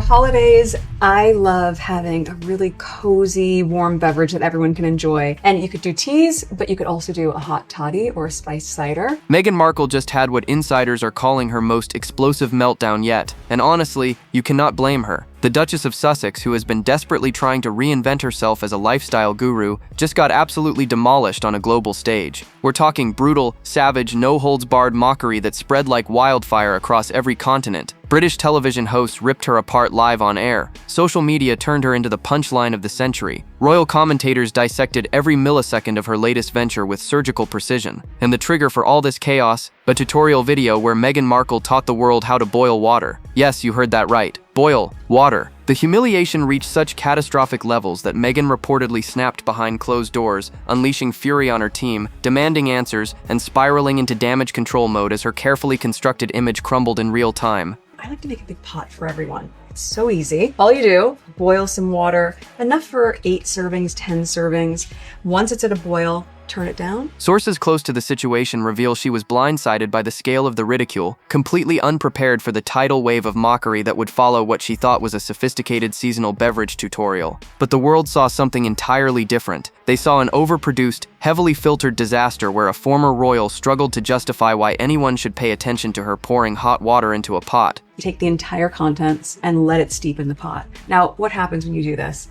holidays, I love having a really cozy, warm beverage that everyone can enjoy. And you could do teas, but you could also do a hot toddy or a spiced cider. Meghan Markle just had what insiders are calling her most explosive meltdown yet. And honestly, you cannot blame her. The Duchess of Sussex, who has been desperately trying to reinvent herself as a lifestyle guru, just got absolutely demolished on a global stage. We're talking brutal, savage, no-holds-barred mockery that spread like wildfire across every continent. British television hosts ripped her apart live on air. Social media turned her into the punchline of the century. Royal commentators dissected every millisecond of her latest venture with surgical precision. And the trigger for all this chaos? A tutorial video where Meghan Markle taught the world how to boil water. Yes, you heard that right. Boil water. The humiliation reached such catastrophic levels that Meghan reportedly snapped behind closed doors, unleashing fury on her team, demanding answers, and spiraling into damage control mode as her carefully constructed image crumbled in real time. I like to make a big pot for everyone. It's so easy. All you do, boil some water, enough for 8 servings, 10 servings. Once it's at a boil, turn it down. Sources close to the situation reveal she was blindsided by the scale of the ridicule, completely unprepared for the tidal wave of mockery that would follow what she thought was a sophisticated seasonal beverage tutorial. But the world saw something entirely different. They saw an overproduced, heavily filtered disaster where a former royal struggled to justify why anyone should pay attention to her pouring hot water into a pot. You take the entire contents and let it steep in the pot. Now, what happens when you do this?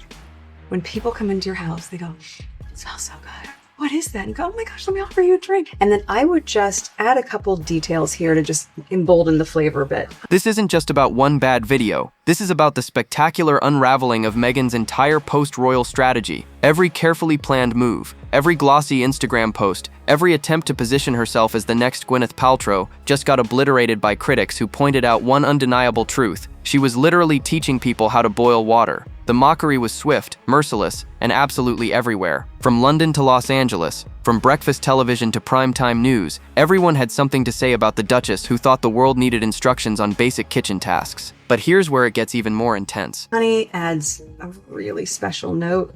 When people come into your house, they go, "It smells so good. What is that?" And go, "Oh my gosh, let me offer you a drink." And then I would just add a couple details here to just embolden the flavor a bit. This isn't just about one bad video. This is about the spectacular unraveling of Meghan's entire post-royal strategy. Every carefully planned move, every glossy Instagram post, every attempt to position herself as the next Gwyneth Paltrow just got obliterated by critics who pointed out one undeniable truth. She was literally teaching people how to boil water. The mockery was swift, merciless, and absolutely everywhere. From London to Los Angeles, from breakfast television to primetime news, everyone had something to say about the Duchess who thought the world needed instructions on basic kitchen tasks. But here's where it gets even more intense. Honey adds a really special note.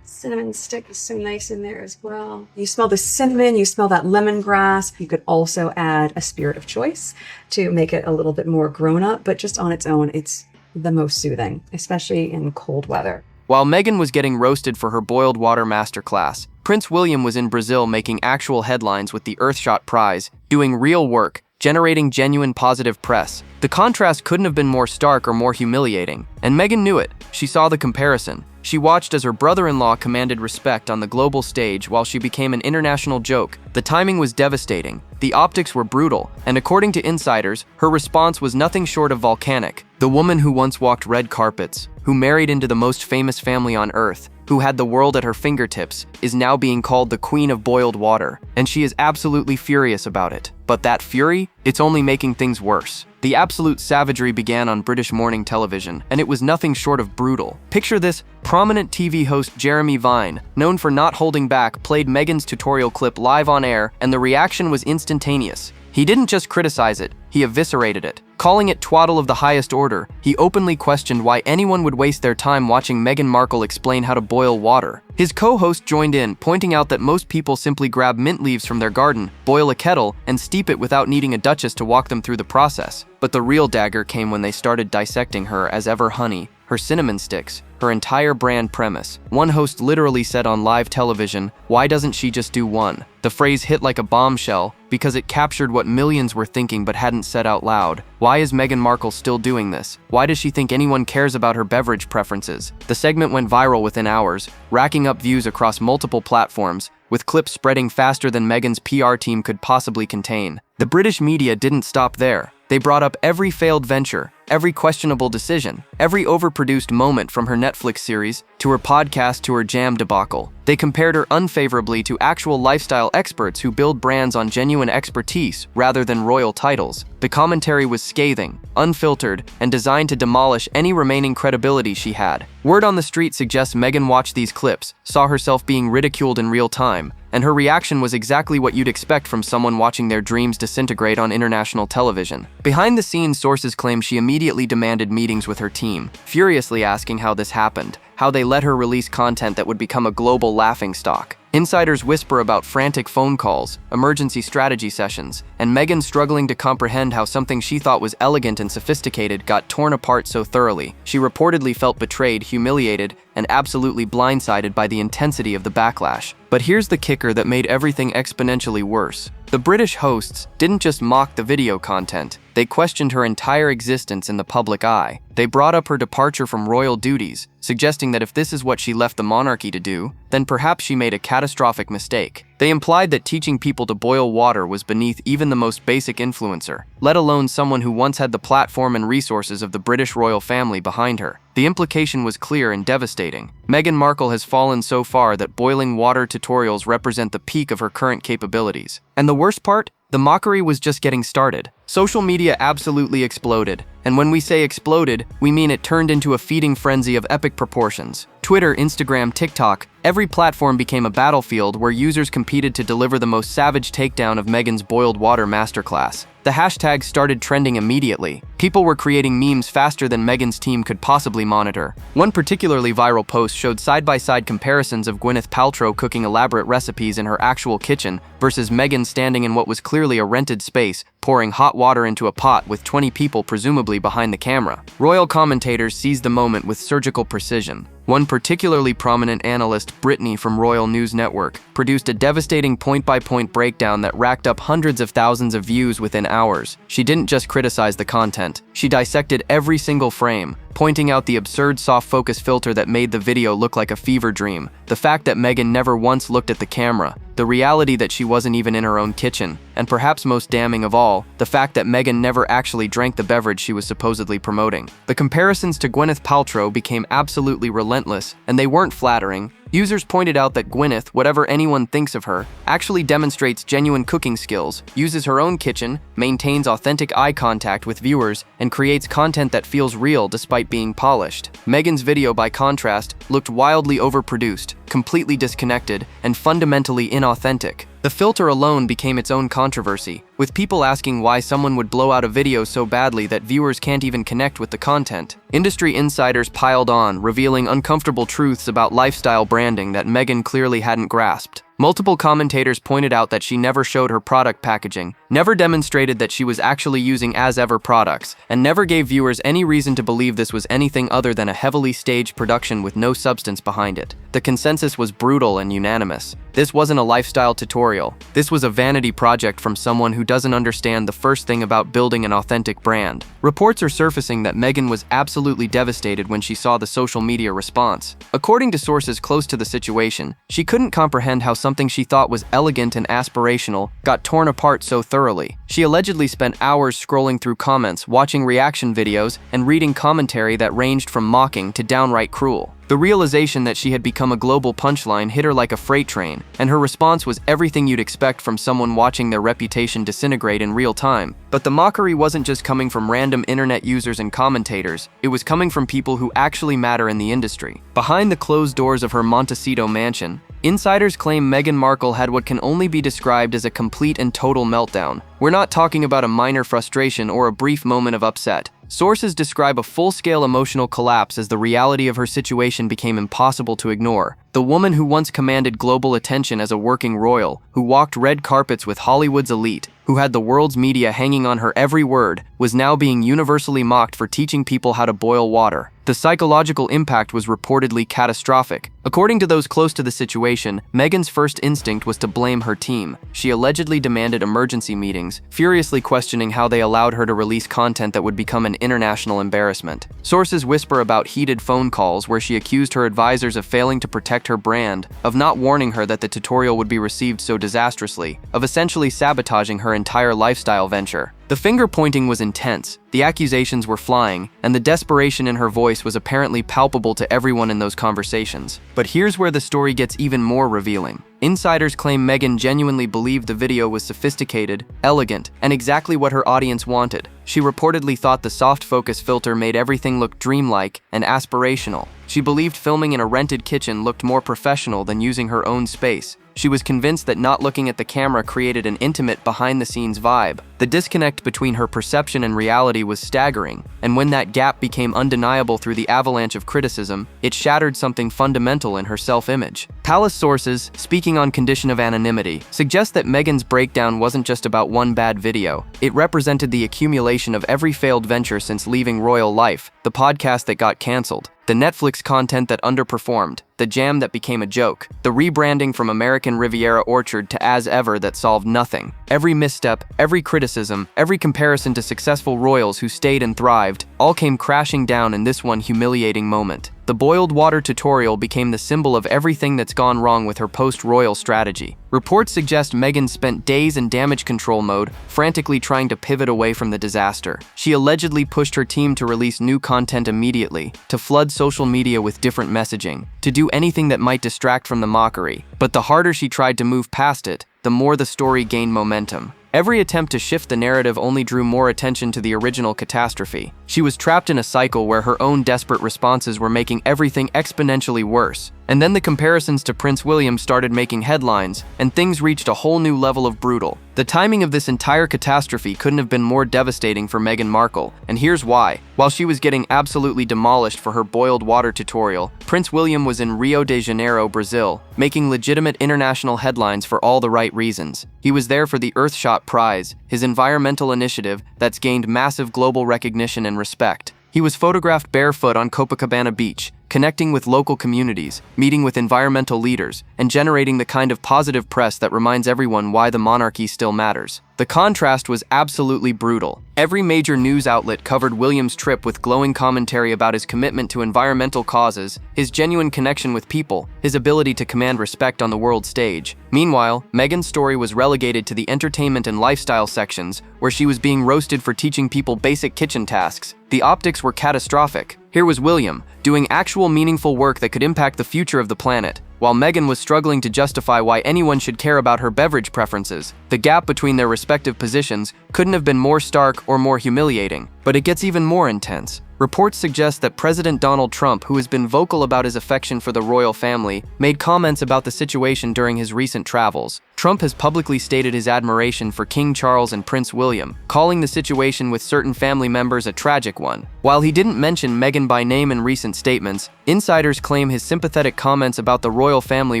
Cinnamon stick is so nice in there as well. You smell the cinnamon, you smell that lemongrass. You could also add a spirit of choice to make it a little bit more grown up, but just on its own, it's the most soothing, especially in cold weather. While Meghan was getting roasted for her boiled water masterclass, Prince William was in Brazil making actual headlines with the Earthshot Prize, doing real work, generating genuine positive press. The contrast couldn't have been more stark or more humiliating, and Meghan knew it. She saw the comparison. She watched as her brother-in-law commanded respect on the global stage while she became an international joke. The timing was devastating, the optics were brutal, and according to insiders, her response was nothing short of volcanic. The woman who once walked red carpets, who married into the most famous family on earth, who had the world at her fingertips, is now being called the Queen of Boiled Water, and she is absolutely furious about it. But that fury, it's only making things worse. The absolute savagery began on British morning television, and it was nothing short of brutal. Picture this: prominent TV host Jeremy Vine, known for not holding back, played Meghan's tutorial clip live on air, and the reaction was instantaneous. He didn't just criticize it, he eviscerated it. Calling it twaddle of the highest order, he openly questioned why anyone would waste their time watching Meghan Markle explain how to boil water. His co-host joined in, pointing out that most people simply grab mint leaves from their garden, boil a kettle, and steep it without needing a duchess to walk them through the process. But the real dagger came when they started dissecting her as ever honey, her cinnamon sticks, her entire brand premise. One host literally said on live television, "Why doesn't she just do one?" The phrase hit like a bombshell because it captured what millions were thinking but hadn't said out loud. Why is Meghan Markle still doing this? Why does she think anyone cares about her beverage preferences? The segment went viral within hours, racking up views across multiple platforms, with clips spreading faster than Meghan's PR team could possibly contain. The British media didn't stop there. They brought up every failed venture, every questionable decision, every overproduced moment from her Netflix series, to her podcast, to her jam debacle. They compared her unfavorably to actual lifestyle experts who build brands on genuine expertise rather than royal titles. The commentary was scathing, unfiltered, and designed to demolish any remaining credibility she had. Word on the street suggests Meghan watched these clips, saw herself being ridiculed in real time, and her reaction was exactly what you'd expect from someone watching their dreams disintegrate on international television. Behind the scenes, sources claim she immediately demanded meetings with her team, furiously asking how this happened. how they let her release content that would become a global laughingstock. Insiders whisper about frantic phone calls, emergency strategy sessions, and Meghan struggling to comprehend how something she thought was elegant and sophisticated got torn apart so thoroughly. She reportedly felt betrayed, humiliated, and absolutely blindsided by the intensity of the backlash. But here's the kicker that made everything exponentially worse. The British hosts didn't just mock the video content, they questioned her entire existence in the public eye. They brought up her departure from royal duties, suggesting that if this is what she left the monarchy to do, then perhaps she made a catastrophic mistake. They implied that teaching people to boil water was beneath even the most basic influencer, let alone someone who once had the platform and resources of the British royal family behind her. The implication was clear and devastating. Meghan Markle has fallen so far that boiling water tutorials represent the peak of her current capabilities. And the worst part? The mockery was just getting started. Social media absolutely exploded. And when we say exploded, we mean it turned into a feeding frenzy of epic proportions. Twitter, Instagram, TikTok, every platform became a battlefield where users competed to deliver the most savage takedown of Meghan's boiled water masterclass. The hashtags started trending immediately. People were creating memes faster than Meghan's team could possibly monitor. One particularly viral post showed side-by-side comparisons of Gwyneth Paltrow cooking elaborate recipes in her actual kitchen versus Meghan standing in what was clearly a rented space, pouring hot water into a pot with 20 people presumably behind the camera. Royal commentators seized the moment with surgical precision. One particularly prominent analyst, Brittany from Royal News Network, produced a devastating point-by-point breakdown that racked up hundreds of thousands of views within hours. She didn't just criticize the content, she dissected every single frame, pointing out the absurd soft focus filter that made the video look like a fever dream, the fact that Meghan never once looked at the camera, the reality that she wasn't even in her own kitchen, and perhaps most damning of all, the fact that Meghan never actually drank the beverage she was supposedly promoting. The comparisons to Gwyneth Paltrow became absolutely relentless, and they weren't flattering. Users pointed out that Gwyneth, whatever anyone thinks of her, actually demonstrates genuine cooking skills, uses her own kitchen, maintains authentic eye contact with viewers, and creates content that feels real despite being polished. Meghan's video, by contrast, looked wildly overproduced, completely disconnected, and fundamentally inauthentic. The filter alone became its own controversy, with people asking why someone would blow out a video so badly that viewers can't even connect with the content. Industry insiders piled on, revealing uncomfortable truths about lifestyle branding that Meghan clearly hadn't grasped. Multiple commentators pointed out that she never showed her product packaging, never demonstrated that she was actually using as-ever products, and never gave viewers any reason to believe this was anything other than a heavily staged production with no substance behind it. The consensus was brutal and unanimous. This wasn't a lifestyle tutorial. This was a vanity project from someone who doesn't understand the first thing about building an authentic brand. Reports are surfacing that Meghan was absolutely devastated when she saw the social media response. According to sources close to the situation, she couldn't comprehend how something she thought was elegant and aspirational got torn apart so thoroughly. She allegedly spent hours scrolling through comments, watching reaction videos, and reading commentary that ranged from mocking to downright cruel. The realization that she had become a global punchline hit her like a freight train, and her response was everything you'd expect from someone watching their reputation disintegrate in real time. But the mockery wasn't just coming from random internet users and commentators, it was coming from people who actually matter in the industry. Behind the closed doors of her Montecito mansion, insiders claim Meghan Markle had what can only be described as a complete and total meltdown. We're not talking about a minor frustration or a brief moment of upset. Sources describe a full-scale emotional collapse as the reality of her situation became impossible to ignore. The woman who once commanded global attention as a working royal, who walked red carpets with Hollywood's elite, who had the world's media hanging on her every word, was now being universally mocked for teaching people how to boil water. The psychological impact was reportedly catastrophic. According to those close to the situation, Meghan's first instinct was to blame her team. She allegedly demanded emergency meetings, furiously questioning how they allowed her to release content that would become an international embarrassment. Sources whisper about heated phone calls where she accused her advisors of failing to protect her brand, of not warning her that the tutorial would be received so disastrously, of essentially sabotaging her entire lifestyle venture. The finger-pointing was intense, the accusations were flying, and the desperation in her voice was apparently palpable to everyone in those conversations. But here's where the story gets even more revealing. Insiders claim Meghan genuinely believed the video was sophisticated, elegant, and exactly what her audience wanted. She reportedly thought the soft focus filter made everything look dreamlike and aspirational. She believed filming in a rented kitchen looked more professional than using her own space. She was convinced that not looking at the camera created an intimate, behind-the-scenes vibe. The disconnect between her perception and reality was staggering, and when that gap became undeniable through the avalanche of criticism, it shattered something fundamental in her self-image. Palace sources, speaking on condition of anonymity, suggest that Meghan's breakdown wasn't just about one bad video. It represented the accumulation of every failed venture since leaving royal life, the podcast that got cancelled, the Netflix content that underperformed, the jam that became a joke, the rebranding from American Riviera Orchard to As Ever that solved nothing. Every misstep, every criticism, every comparison to successful royals who stayed and thrived, all came crashing down in this one humiliating moment. The boiled water tutorial became the symbol of everything that's gone wrong with her post-royal strategy. Reports suggest Meghan spent days in damage control mode, frantically trying to pivot away from the disaster. She allegedly pushed her team to release new content immediately, to flood social media with different messaging, to do anything that might distract from the mockery. But the harder she tried to move past it, the more the story gained momentum. Every attempt to shift the narrative only drew more attention to the original catastrophe. She was trapped in a cycle where her own desperate responses were making everything exponentially worse. And then the comparisons to Prince William started making headlines, and things reached a whole new level of brutal. The timing of this entire catastrophe couldn't have been more devastating for Meghan Markle, and here's why. While she was getting absolutely demolished for her boiled water tutorial, Prince William was in Rio de Janeiro, Brazil, making legitimate international headlines for all the right reasons. He was there for the Earthshot Prize, his environmental initiative that's gained massive global recognition and respect. He was photographed barefoot on Copacabana Beach, connecting with local communities, meeting with environmental leaders, and generating the kind of positive press that reminds everyone why the monarchy still matters. The contrast was absolutely brutal. Every major news outlet covered William's trip with glowing commentary about his commitment to environmental causes, his genuine connection with people, his ability to command respect on the world stage. Meanwhile, Meghan's story was relegated to the entertainment and lifestyle sections, where she was being roasted for teaching people basic kitchen tasks. The optics were catastrophic. Here was William, doing actual meaningful work that could impact the future of the planet, while Meghan was struggling to justify why anyone should care about her beverage preferences. The gap between their respective positions couldn't have been more stark or more humiliating. But it gets even more intense. Reports suggest that President Donald Trump, who has been vocal about his affection for the royal family, made comments about the situation during his recent travels. Trump has publicly stated his admiration for King Charles and Prince William, calling the situation with certain family members a tragic one. While he didn't mention Meghan by name in recent statements, insiders claim his sympathetic comments about the royal family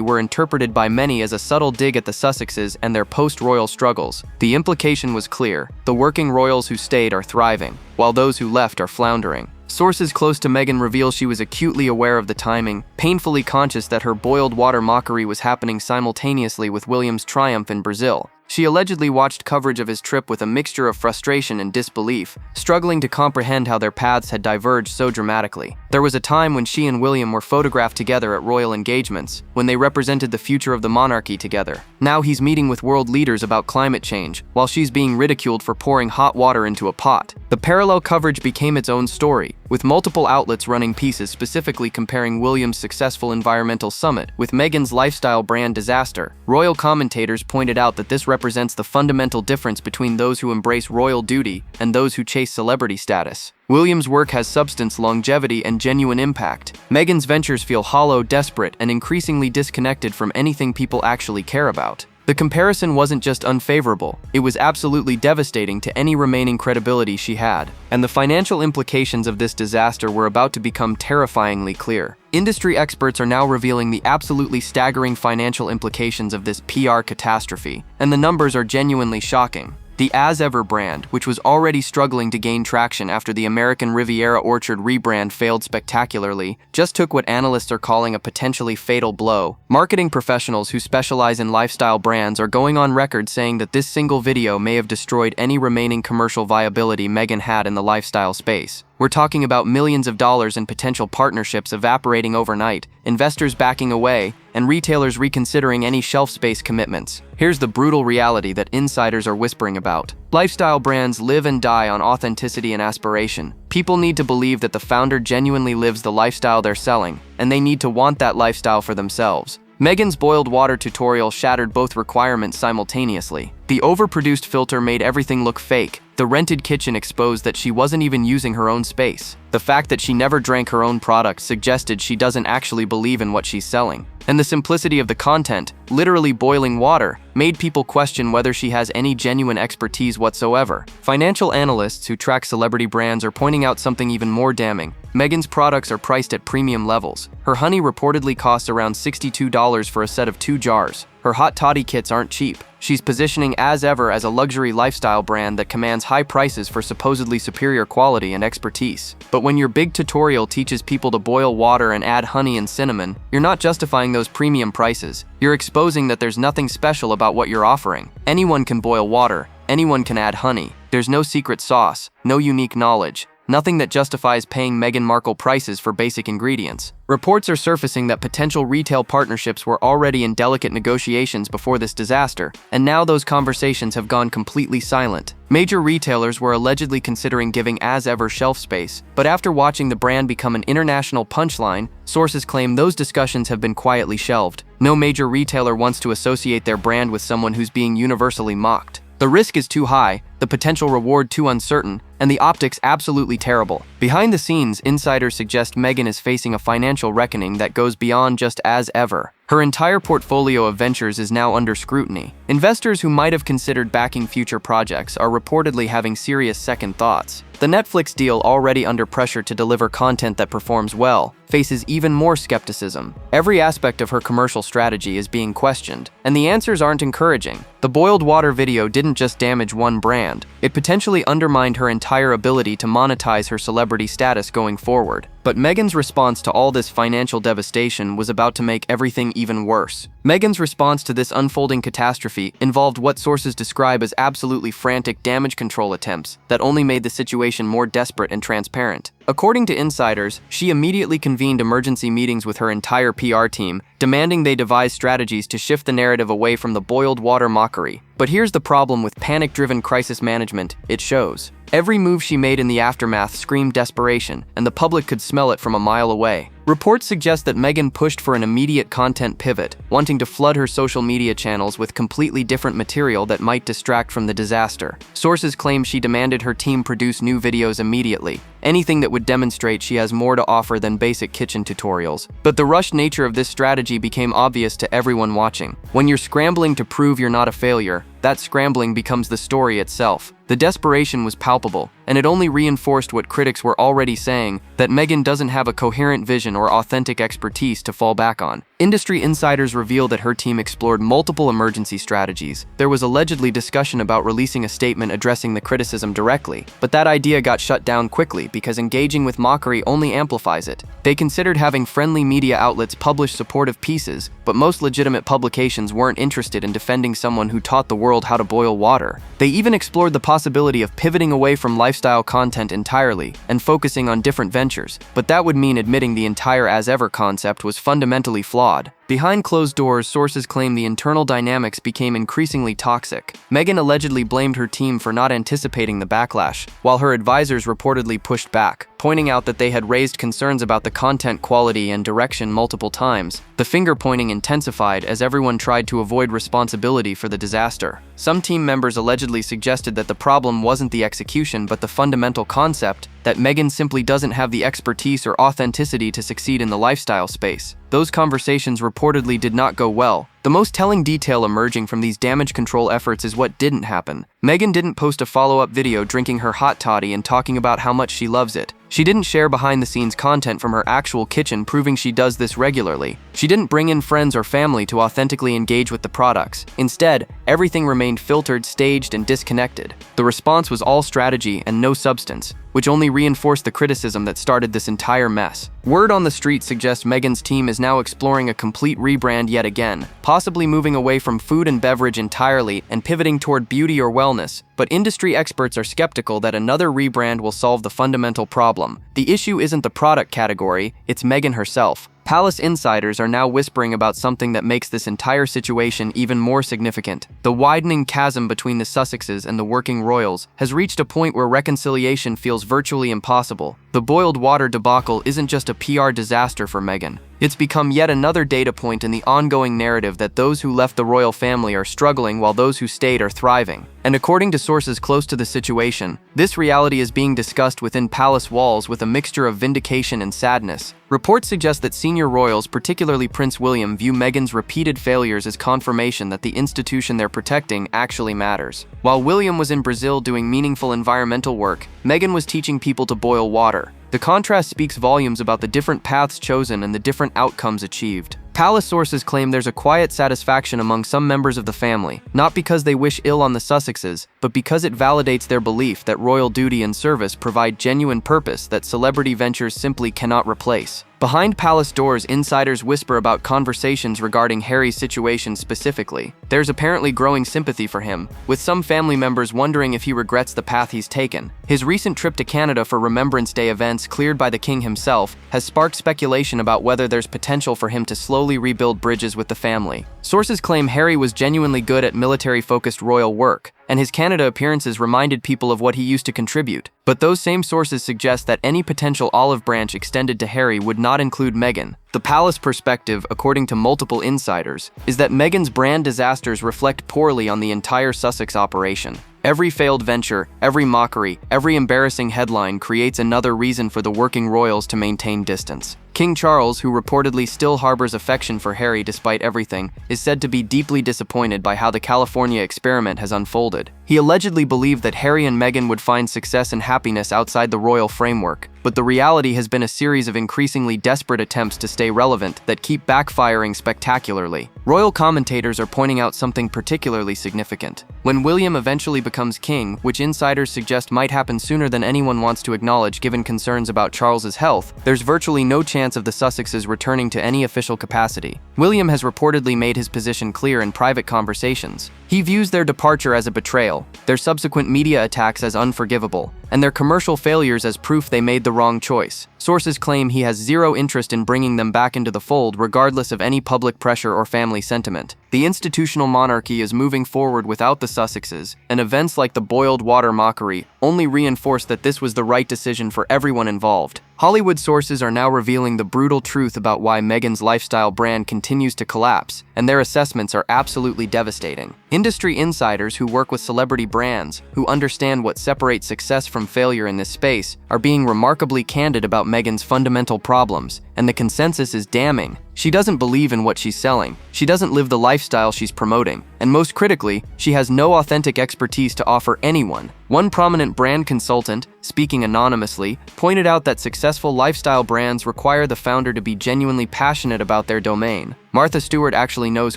were interpreted by many as a subtle dig at the Sussexes and their post-royal struggles. The implication was clear: the working royals who stayed are thriving, while those who left are floundering. Sources close to Meghan reveal she was acutely aware of the timing, painfully conscious that her boiled water mockery was happening simultaneously with William's triumph in Brazil. She allegedly watched coverage of his trip with a mixture of frustration and disbelief, struggling to comprehend how their paths had diverged so dramatically. There was a time when she and William were photographed together at royal engagements, when they represented the future of the monarchy together. Now he's meeting with world leaders about climate change, while she's being ridiculed for pouring hot water into a pot. The parallel coverage became its own story, with multiple outlets running pieces specifically comparing William's successful environmental summit with Meghan's lifestyle brand disaster. Royal commentators pointed out that this represents the fundamental difference between those who embrace royal duty and those who chase celebrity status. William's work has substance, longevity, and genuine impact. Meghan's ventures feel hollow, desperate, and increasingly disconnected from anything people actually care about. The comparison wasn't just unfavorable, it was absolutely devastating to any remaining credibility she had. And the financial implications of this disaster were about to become terrifyingly clear. Industry experts are now revealing the absolutely staggering financial implications of this PR catastrophe, and the numbers are genuinely shocking. The As Ever brand, which was already struggling to gain traction after the American Riviera Orchard rebrand failed spectacularly, just took what analysts are calling a potentially fatal blow. Marketing professionals who specialize in lifestyle brands are going on record saying that this single video may have destroyed any remaining commercial viability Meghan had in the lifestyle space. We're talking about millions of dollars in potential partnerships evaporating overnight, investors backing away, and retailers reconsidering any shelf space commitments. Here's the brutal reality that insiders are whispering about. Lifestyle brands live and die on authenticity and aspiration. People need to believe that the founder genuinely lives the lifestyle they're selling, and they need to want that lifestyle for themselves. Meghan's boiled water tutorial shattered both requirements simultaneously. The overproduced filter made everything look fake. The rented kitchen exposed that she wasn't even using her own space. The fact that she never drank her own product suggested she doesn't actually believe in what she's selling. And the simplicity of the content, literally boiling water, made people question whether she has any genuine expertise whatsoever. Financial analysts who track celebrity brands are pointing out something even more damning. Meghan's products are priced at premium levels. Her honey reportedly costs around $62 for a set of 2 jars. Her hot toddy kits aren't cheap. She's positioning As Ever as a luxury lifestyle brand that commands high prices for supposedly superior quality and expertise. But when your big tutorial teaches people to boil water and add honey and cinnamon, you're not justifying those premium prices. You're exposing that there's nothing special about what you're offering. Anyone can boil water. Anyone can add honey. There's no secret sauce, no unique knowledge. Nothing that justifies paying Meghan Markle prices for basic ingredients. Reports are surfacing that potential retail partnerships were already in delicate negotiations before this disaster, and now those conversations have gone completely silent. Major retailers were allegedly considering giving As Ever shelf space, but after watching the brand become an international punchline, sources claim those discussions have been quietly shelved. No major retailer wants to associate their brand with someone who's being universally mocked. The risk is too high, the potential reward too uncertain, and the optics absolutely terrible. Behind the scenes, insiders suggest Meghan is facing a financial reckoning that goes beyond just As Ever. Her entire portfolio of ventures is now under scrutiny. Investors who might have considered backing future projects are reportedly having serious second thoughts. The Netflix deal, already under pressure to deliver content that performs well, faces even more skepticism. Every aspect of her commercial strategy is being questioned, and the answers aren't encouraging. The boiled water video didn't just damage one brand, it potentially undermined her entire ability to monetize her celebrity status going forward. But Meghan's response to all this financial devastation was about to make everything even worse. Meghan's response to this unfolding catastrophe involved what sources describe as absolutely frantic damage control attempts that only made the situation more desperate and transparent. According to insiders, she immediately convened emergency meetings with her entire PR team, demanding they devise strategies to shift the narrative away from the boiled water mockery. But here's the problem with panic-driven crisis management: it shows. Every move she made in the aftermath screamed desperation, and the public could smell it from a mile away. Reports suggest that Meghan pushed for an immediate content pivot, wanting to flood her social media channels with completely different material that might distract from the disaster. Sources claim she demanded her team produce new videos immediately, anything that would demonstrate she has more to offer than basic kitchen tutorials. But the rushed nature of this strategy became obvious to everyone watching. When you're scrambling to prove you're not a failure, that scrambling becomes the story itself. The desperation was palpable, and it only reinforced what critics were already saying, that Meghan doesn't have a coherent vision or authentic expertise to fall back on. Industry insiders reveal that her team explored multiple emergency strategies. There was allegedly discussion about releasing a statement addressing the criticism directly, but that idea got shut down quickly because engaging with mockery only amplifies it. They considered having friendly media outlets publish supportive pieces, but most legitimate publications weren't interested in defending someone who taught the world how to boil water. They even explored the possibility of pivoting away from lifestyle content entirely and focusing on different ventures, but that would mean admitting the entire As Ever concept was fundamentally flawed. Behind closed doors, sources claim the internal dynamics became increasingly toxic. Meghan allegedly blamed her team for not anticipating the backlash, while her advisors reportedly pushed back, pointing out that they had raised concerns about the content quality and direction multiple times. The finger-pointing intensified as everyone tried to avoid responsibility for the disaster. Some team members allegedly suggested that the problem wasn't the execution but the fundamental concept, that Meghan simply doesn't have the expertise or authenticity to succeed in the lifestyle space. Those conversations reportedly did not go well. The most telling detail emerging from these damage control efforts is what didn't happen. Meghan didn't post a follow-up video drinking her hot toddy and talking about how much she loves it. She didn't share behind-the-scenes content from her actual kitchen proving she does this regularly. She didn't bring in friends or family to authentically engage with the products. Instead, everything remained filtered, staged, and disconnected. The response was all strategy and no substance, which only reinforced the criticism that started this entire mess. Word on the street suggests Meghan's team is now exploring a complete rebrand yet again, possibly moving away from food and beverage entirely and pivoting toward beauty or wellness. But industry experts are skeptical that another rebrand will solve the fundamental problem. The issue isn't the product category, it's Meghan herself. Palace insiders are now whispering about something that makes this entire situation even more significant. The widening chasm between the Sussexes and the working royals has reached a point where reconciliation feels virtually impossible. The boiled water debacle isn't just a PR disaster for Meghan. It's become yet another data point in the ongoing narrative that those who left the royal family are struggling while those who stayed are thriving. And according to sources close to the situation, this reality is being discussed within palace walls with a mixture of vindication and sadness. Reports suggest that senior royals, particularly Prince William, view Meghan's repeated failures as confirmation that the institution they're protecting actually matters. While William was in Brazil doing meaningful environmental work, Meghan was teaching people to boil water. The contrast speaks volumes about the different paths chosen and the different outcomes achieved. Palace sources claim there's a quiet satisfaction among some members of the family, not because they wish ill on the Sussexes, but because it validates their belief that royal duty and service provide genuine purpose that celebrity ventures simply cannot replace. Behind palace doors, insiders whisper about conversations regarding Harry's situation specifically. There's apparently growing sympathy for him, with some family members wondering if he regrets the path he's taken. His recent trip to Canada for Remembrance Day events, cleared by the king himself, has sparked speculation about whether there's potential for him to slowly rebuild bridges with the family. Sources claim Harry was genuinely good at military-focused royal work, and his Canada appearances reminded people of what he used to contribute. But those same sources suggest that any potential olive branch extended to Harry would not include Meghan. The palace perspective, according to multiple insiders, is that Meghan's brand disasters reflect poorly on the entire Sussex operation. Every failed venture, every mockery, every embarrassing headline creates another reason for the working royals to maintain distance. King Charles, who reportedly still harbors affection for Harry despite everything, is said to be deeply disappointed by how the California experiment has unfolded. He allegedly believed that Harry and Meghan would find success and happiness outside the royal framework, but the reality has been a series of increasingly desperate attempts to stay relevant that keep backfiring spectacularly. Royal commentators are pointing out something particularly significant. When William eventually becomes king, which insiders suggest might happen sooner than anyone wants to acknowledge given concerns about Charles's health, there's virtually no chance of the Sussexes returning to any official capacity. William has reportedly made his position clear in private conversations. He views their departure as a betrayal, their subsequent media attacks as unforgivable, and their commercial failures as proof they made the wrong choice. Sources claim he has zero interest in bringing them back into the fold regardless of any public pressure or family sentiment. The institutional monarchy is moving forward without the Sussexes, and events like the boiled water mockery only reinforce that this was the right decision for everyone involved. Hollywood sources are now revealing the brutal truth about why Meghan's lifestyle brand continues to collapse, and their assessments are absolutely devastating. Industry insiders who work with celebrity brands, who understand what separates success from failure in this space, are being remarkably candid about Meghan's fundamental problems, and the consensus is damning. She doesn't believe in what she's selling, she doesn't live the lifestyle she's promoting, and most critically, she has no authentic expertise to offer anyone. One prominent brand consultant, speaking anonymously, pointed out that successful lifestyle brands require the founder to be genuinely passionate about their domain. Martha Stewart actually knows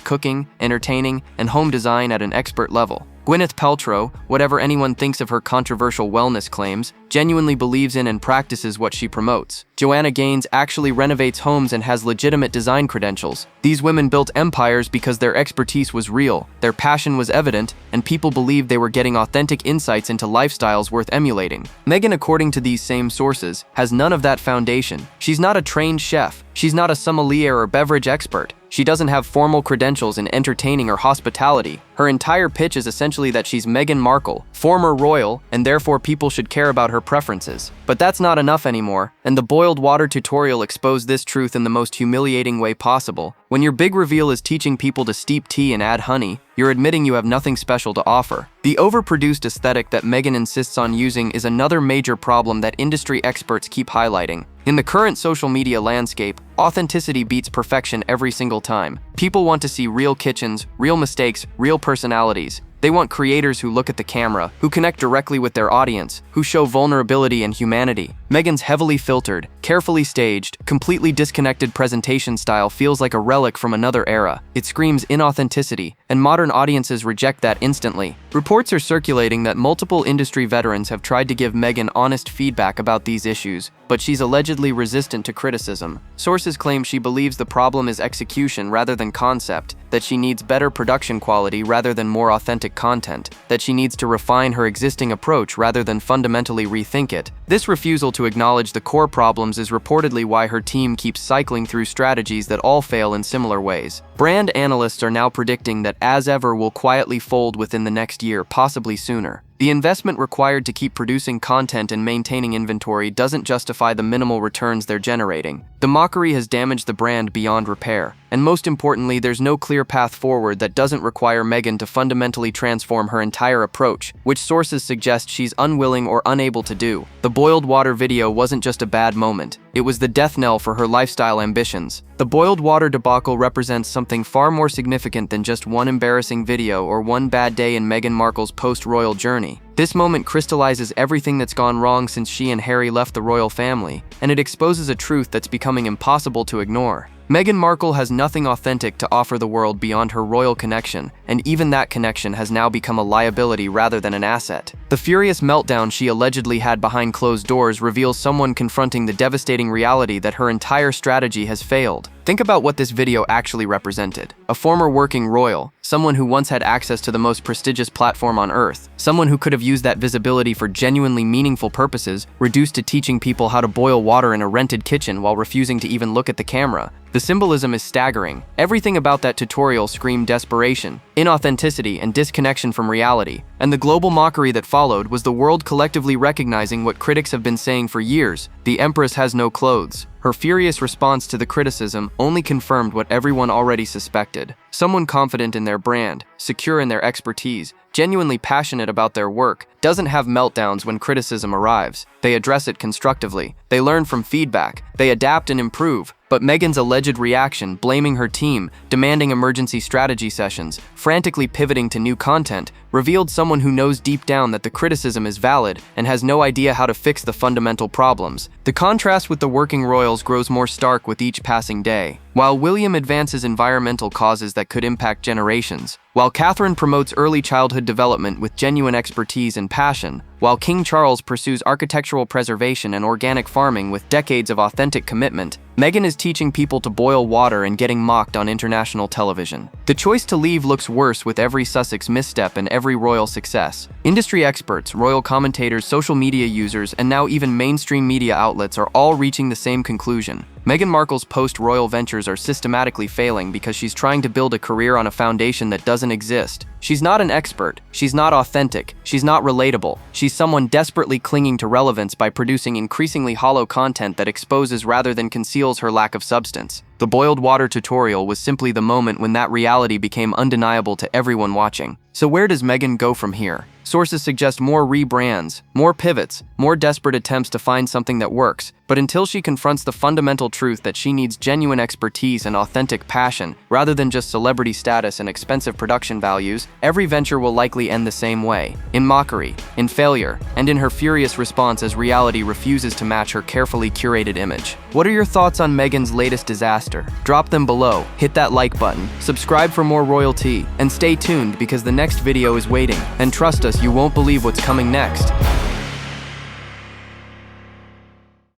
cooking, entertaining, and home design at an expert level. Gwyneth Paltrow, whatever anyone thinks of her controversial wellness claims, genuinely believes in and practices what she promotes. Joanna Gaines actually renovates homes and has legitimate design credentials. These women built empires because their expertise was real, their passion was evident, and people believed they were getting authentic insights into lifestyles worth emulating. Meghan, according to these same sources, has none of that foundation. She's not a trained chef. She's not a sommelier or beverage expert. She doesn't have formal credentials in entertaining or hospitality. Her entire pitch is essentially that she's Meghan Markle, former royal, and therefore people should care about her preferences. But that's not enough anymore, and the boiled water tutorial exposed this truth in the most humiliating way possible. When your big reveal is teaching people to steep tea and add honey, you're admitting you have nothing special to offer. The overproduced aesthetic that Meghan insists on using is another major problem that industry experts keep highlighting. In the current social media landscape, authenticity beats perfection every single time. People want to see real kitchens, real mistakes, real personalities. They want creators who look at the camera, who connect directly with their audience, who show vulnerability and humanity. Meghan's heavily filtered, carefully staged, completely disconnected presentation style feels like a relic from another era. It screams inauthenticity, and modern audiences reject that instantly. Reports are circulating that multiple industry veterans have tried to give Meghan honest feedback about these issues, but she's allegedly resistant to criticism. Sources claim she believes the problem is execution rather than concept, that she needs better production quality rather than more authentic content, that she needs to refine her existing approach rather than fundamentally rethink it. This refusal to acknowledge the core problems is reportedly why her team keeps cycling through strategies that all fail in similar ways. Brand analysts are now predicting that As Ever will quietly fold within the next year, possibly sooner. The investment required to keep producing content and maintaining inventory doesn't justify the minimal returns they're generating. The mockery has damaged the brand beyond repair. And most importantly, there's no clear path forward that doesn't require Meghan to fundamentally transform her entire approach, which sources suggest she's unwilling or unable to do. The boiled water video wasn't just a bad moment. It was the death knell for her lifestyle ambitions. The boiled water debacle represents something far more significant than just one embarrassing video or one bad day in Meghan Markle's post-royal journey. This moment crystallizes everything that's gone wrong since she and Harry left the royal family, and it exposes a truth that's becoming impossible to ignore. Meghan Markle has nothing authentic to offer the world beyond her royal connection, and even that connection has now become a liability rather than an asset. The furious meltdown she allegedly had behind closed doors reveals someone confronting the devastating reality that her entire strategy has failed. Think about what this video actually represented. A former working royal, someone who once had access to the most prestigious platform on earth, someone who could have used that visibility for genuinely meaningful purposes, reduced to teaching people how to boil water in a rented kitchen while refusing to even look at the camera. The symbolism is staggering. Everything about that tutorial screamed desperation, inauthenticity, and disconnection from reality. And the global mockery that followed was the world collectively recognizing what critics have been saying for years: the Empress has no clothes. Her furious response to the criticism only confirmed what everyone already suspected. Someone confident in their brand, secure in their expertise, genuinely passionate about their work, doesn't have meltdowns when criticism arrives. They address it constructively. They learn from feedback. They adapt and improve. But Meghan's alleged reaction, blaming her team, demanding emergency strategy sessions, frantically pivoting to new content, revealed someone who knows deep down that the criticism is valid and has no idea how to fix the fundamental problems. The contrast with the working royals grows more stark with each passing day. While William advances environmental causes that could impact generations, while Catherine promotes early childhood development with genuine expertise and passion, while King Charles pursues architectural preservation and organic farming with decades of authentic commitment, Meghan is teaching people to boil water and getting mocked on international television. The choice to leave looks worse with every Sussex misstep and every royal success. Industry experts, royal commentators, social media users, and now even mainstream media outlets are all reaching the same conclusion. Meghan Markle's post-royal ventures are systematically failing because she's trying to build a career on a foundation that doesn't exist. She's not an expert, she's not authentic, she's not relatable. She's someone desperately clinging to relevance by producing increasingly hollow content that exposes rather than conceals her lack of substance. The boiled water tutorial was simply the moment when that reality became undeniable to everyone watching. So where does Meghan go from here? Sources suggest more rebrands, more pivots, more desperate attempts to find something that works. But until she confronts the fundamental truth that she needs genuine expertise and authentic passion, rather than just celebrity status and expensive production values, every venture will likely end the same way: in mockery, in failure, and in her furious response as reality refuses to match her carefully curated image. What are your thoughts on Meghan's latest disaster? Drop them below, hit that like button, subscribe for more royalty, and stay tuned because the next video is waiting. And trust us, you won't believe what's coming next.